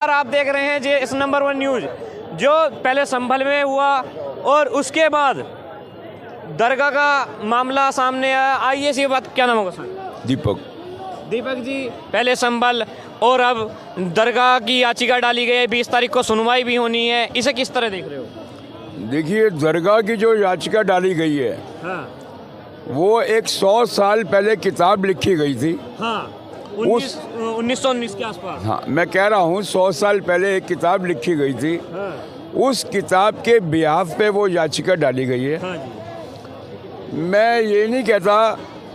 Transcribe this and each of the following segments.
आप देख रहे हैं जे इस नंबर 1 न्यूज, जो पहले संभल में हुआ और उसके बाद दरगाह का मामला सामने आया। आइए सी बात, क्या नाम होगा सर? दीपक जी, पहले संभल और अब दरगाह की याचिका डाली गई है, 20 तारीख को सुनवाई भी होनी है, इसे किस तरह देख रहे हो? देखिए, दरगाह की जो याचिका डाली गई है, हाँ, वो एक 100 साल पहले किताब लिखी गई थी। हाँ, 1919 के आसपास। हाँ, मैं कह रहा हूँ 100 साल पहले एक किताब लिखी गई थी। हाँ, उस किताब के बिहाफ पे वो याचिका डाली गई है। हाँ जी। मैं ये नहीं कहता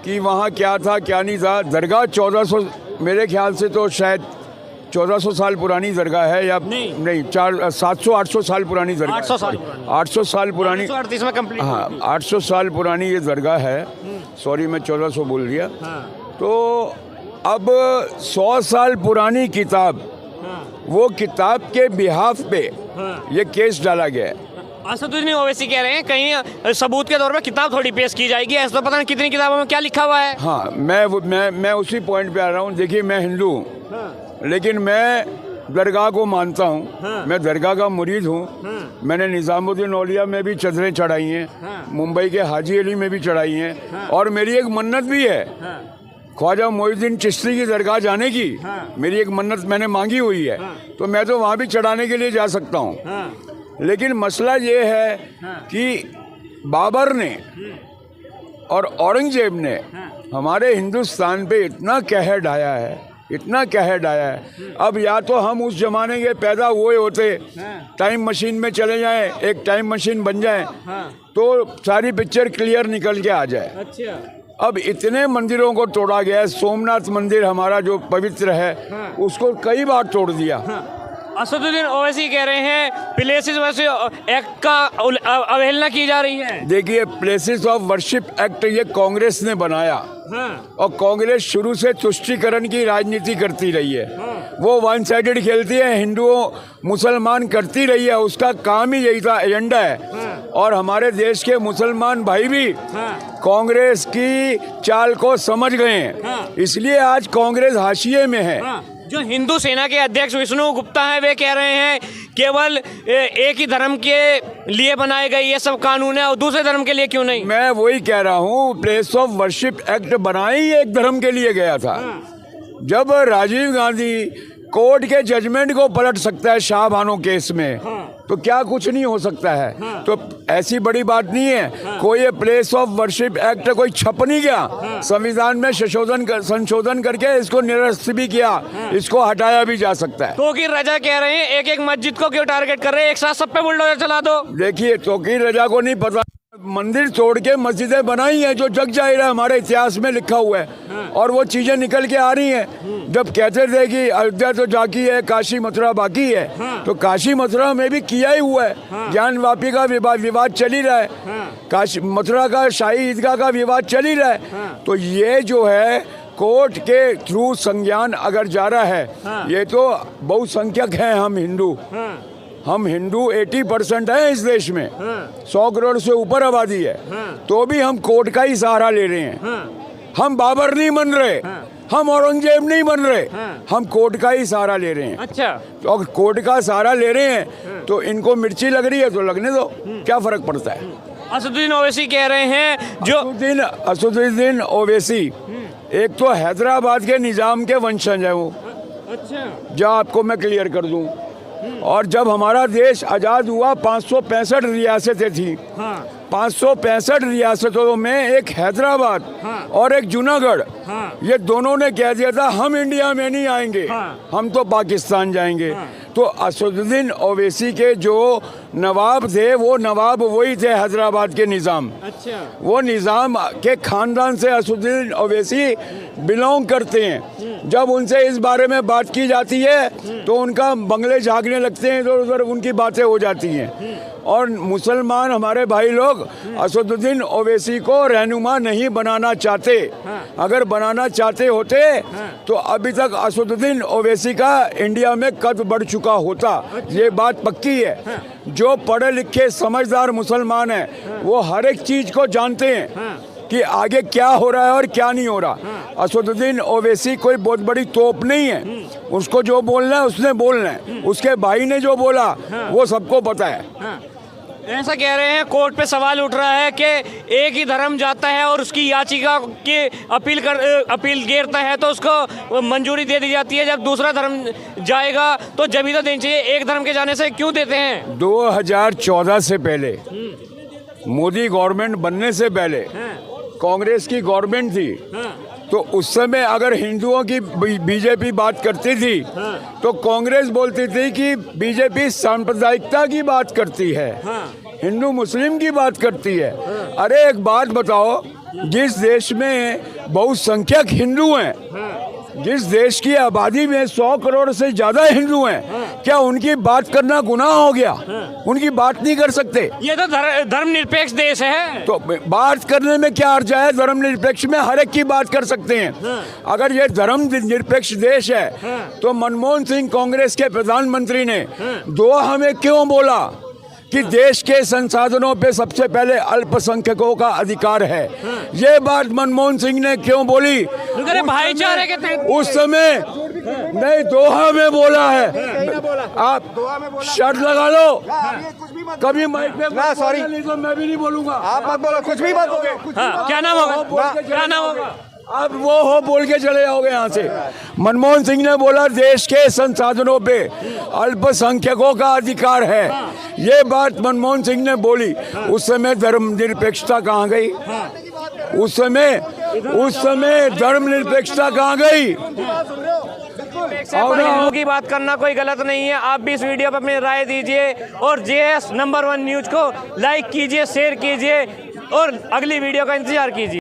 कि वहाँ क्या था क्या नहीं था। दरगाह 1400, मेरे ख्याल से तो शायद 1400 साल पुरानी दरगाह है, या नहीं 700-800 साल पुरानी दरगाह। 800 साल पुरानी। 800 साल पुरानी। 1938 में कंप्लीट। हाँ, 800 साल पुरानी ये दरगाह है। सॉरी, मैं 1400 बोल दिया। हाँ, तो अब 100 साल पुरानी किताब, हाँ, वो किताब के बिहाफ पे हाँ। ये केस डाला गया है। असदुद्दीन ओवैसी कह रहे हैं कहीं सबूत के तौर पर किताब थोड़ी पेश की जाएगी, ऐसा तो पता नहीं कितनी किताबों में क्या लिखा हुआ है। हाँ, मैं उसी पॉइंट पे आ रहा हूँ। देखिए, मैं हिंदू हूँ, हाँ, लेकिन मैं दरगाह को मानता हूँ। हाँ। मैं दरगाह का मुरीद हूँ। हाँ। मैंने निज़ामुद्दीन औलिया में भी चदरें चढ़ाई हैं। हाँ। मुंबई के हाजी अली में भी चढ़ाई हैं। हाँ। और मेरी एक मन्नत भी है, हाँ, ख्वाजा मोइनुद्दीन चिश्ती की दरगाह जाने की। हाँ। मेरी एक मन्नत मैंने मांगी हुई है। हाँ। तो मैं तो वहाँ भी चढ़ाने के लिए जा सकता हूँ। हाँ, लेकिन मसला ये है हाँ। कि बाबर ने और औरंगजेब ने हाँ। हमारे हिंदुस्तान पे इतना कहर ढाया है, इतना कहर ढाया है। अब या तो हम उस जमाने के पैदा हुए होते, हाँ। टाइम मशीन में चले जाएं, एक टाइम मशीन बन जाए, हाँ। तो सारी पिक्चर क्लियर निकल के आ जाए। अच्छा। अब इतने मंदिरों को तोड़ा गया है। सोमनाथ मंदिर हमारा जो पवित्र है, हाँ। उसको कई बार तोड़ दिया। हाँ। असदुद्दीन ओवैसी कह रहे हैं प्लेसेस वैसे एक्ट का अवहेलना की जा रही है। देखिए, प्लेसेस ऑफ वर्शिप एक्ट ये कांग्रेस ने बनाया। हाँ, और कांग्रेस शुरू से तुष्टीकरण की राजनीति करती रही है। हाँ। वो वन साइडेड खेलती है, हिंदुओं मुसलमान करती रही है। उसका काम ही यही था, एजेंडा है। हाँ। और हमारे देश के मुसलमान भाई भी हाँ। कांग्रेस की चाल को समझ गए हैं। हाँ। इसलिए आज कांग्रेस हाशिए में है। हाँ। जो हिंदू सेना के अध्यक्ष विष्णु गुप्ता हैं, वे कह रहे हैं केवल एक ही धर्म के लिए बनाए गए ये सब कानून है और दूसरे धर्म के लिए क्यों नहीं? मैं वही कह रहा हूँ, प्लेस ऑफ वर्शिप एक्ट बनाया ही एक धर्म के लिए गया था। जब राजीव गांधी कोर्ट के जजमेंट को पलट सकता है शाह बानो केस में, तो क्या कुछ नहीं हो सकता है? तो ऐसी बड़ी बात नहीं है। कोई ये प्लेस ऑफ वर्शिप एक्ट कोई छप नहीं गया। संविधान में संशोधन करके इसको निरस्त भी किया, इसको हटाया भी जा सकता है। तोकीर रजा कह रहे हैं एक एक मस्जिद को क्यों टारगेट कर रहे हैं, एक साथ सब पे बुलडोजर चला दो। देखिए, तोकीर रजा को नहीं पता, मंदिर तोड़ के मस्जिदें बनाई हैं, जो जग जाहिर है हमारे इतिहास में लिखा हुआ है। और वो चीजें निकल के आ रही हैं। जब कहते थे कि अयोध्या तो जाकी है, काशी मथुरा बाकी है, तो काशी मथुरा में भी किया ही हुआ है। ज्ञान वापी का विवाद चल ही रहा है। काशी मथुरा का शाही ईदगाह का विवाद चल ही रहा है। तो ये जो है कोर्ट के थ्रू संज्ञान अगर जा रहा है, ये तो बहुसंख्यक हैं हम हिंदू 80% है इस देश में। 100 करोड़ से ऊपर आबादी है। तो भी हम कोर्ट का ही सहारा ले रहे हैं। हम बाबर नहीं बन रहे, हम औरंगजेब नहीं बन रहे, हम कोर्ट का ही सहारा ले रहे हैं। अच्छा। तो अगर कोर्ट का सहारा ले रहे हैं तो इनको मिर्ची लग रही है तो लगने दो, क्या फर्क पड़ता है? असदुद्दीन ओवैसी कह रहे हैं जो असदुद्दीन ओवैसी एक तो हैदराबाद के निजाम के वंशज है वो। अच्छा। जो आपको मैं क्लियर कर दूं, और जब हमारा देश आज़ाद हुआ 565 रियासतें थी। 565 रियासतों में एक हैदराबाद और एक जूनागढ़, ये दोनों ने कह दिया था हम इंडिया में नहीं आएंगे, हम तो पाकिस्तान जाएंगे। तो असदुद्दीन ओवैसी के जो नवाब थे, वो नवाब वही थे हैदराबाद के निज़ाम। अच्छा। वो निज़ाम के खानदान से असदुद्दीन ओवैसी बिलोंग करते हैं। जब उनसे इस बारे में बात की जाती है तो उनका बंगले झाँकने लगते हैं, इधर उधर उनकी बातें हो जाती हैं। और मुसलमान हमारे भाई लोग असदुद्दीन ओवैसी को रहनुमा नहीं बनाना चाहते। अगर बनाना चाहते होते तो अभी तक असदुद्दीन ओवैसी का इंडिया में कद बढ़ चुका होता। ये बात पक्की है। जो पढ़े लिखे समझदार मुसलमान हैं वो हर एक चीज़ को जानते हैं कि आगे क्या हो रहा है और क्या नहीं हो रहा। असदुद्दीन ओवैसी कोई बहुत बड़ी तोप नहीं है, उसको जो बोलना है उसने बोलना है, उसके भाई ने जो बोला वो सबको पता है। ऐसा कह रहे हैं, कोर्ट पे सवाल उठ रहा है कि एक ही धर्म जाता है और उसकी याचिका की अपील गिरता है तो उसको मंजूरी दे दी जाती है, जब दूसरा धर्म जाएगा तो जब ही तो देनी चाहिए, एक धर्म के जाने से क्यों देते हैं? 2014 से पहले, मोदी गवर्नमेंट बनने से पहले कांग्रेस की गवर्नमेंट थी, तो उस समय अगर हिंदुओं की बीजेपी बात करती थी तो कांग्रेस बोलती थी कि बीजेपी सांप्रदायिकता की बात करती है, हिंदू मुस्लिम की बात करती है। अरे एक बात बताओ, जिस देश में बहुसंख्यक हिंदू हैं, जिस देश की आबादी में 100 करोड़ से ज्यादा हिंदू हैं, क्या उनकी बात करना गुनाह हो गया? उनकी बात नहीं कर सकते? ये तो धर्मनिरपेक्ष देश है, तो बात करने में क्या अर्थ है? धर्मनिरपेक्ष में हर एक की बात कर सकते हैं। अगर ये धर्मनिरपेक्ष देश है तो मनमोहन सिंह कांग्रेस के प्रधानमंत्री ने दोहा में क्यों बोला कि देश के संसाधनों पे सबसे पहले अल्पसंख्यकों का अधिकार है? ये बात मनमोहन सिंह ने क्यों बोली? भाईचारे के तहत उस समय नहीं, दोहा में बोला है। आप शर्त लगा लो, कभी माइक पे ना, सॉरी, नहीं तो मैं भी नहीं बोलूंगा। आप मत बोलो, कुछ भी मत बोलो। क्या नाम होगा? क्या नाम होगा? आप वो हो बोल के चले जाओगे यहाँ से। मनमोहन सिंह ने बोला देश के संसाधनों पे अल्पसंख्यकों का अधिकार है, ये बात मनमोहन सिंह ने बोली। उस समय धर्मनिरपेक्षता कहाँ गई? उस समय धर्मनिरपेक्षता कहाँ गई? हिंदुओं की बात करना कोई गलत नहीं है। आप भी इस वीडियो पर अपनी राय दीजिए और JS नंबर 1 न्यूज को लाइक कीजिए, शेयर कीजिए और अगली वीडियो का इंतजार कीजिए।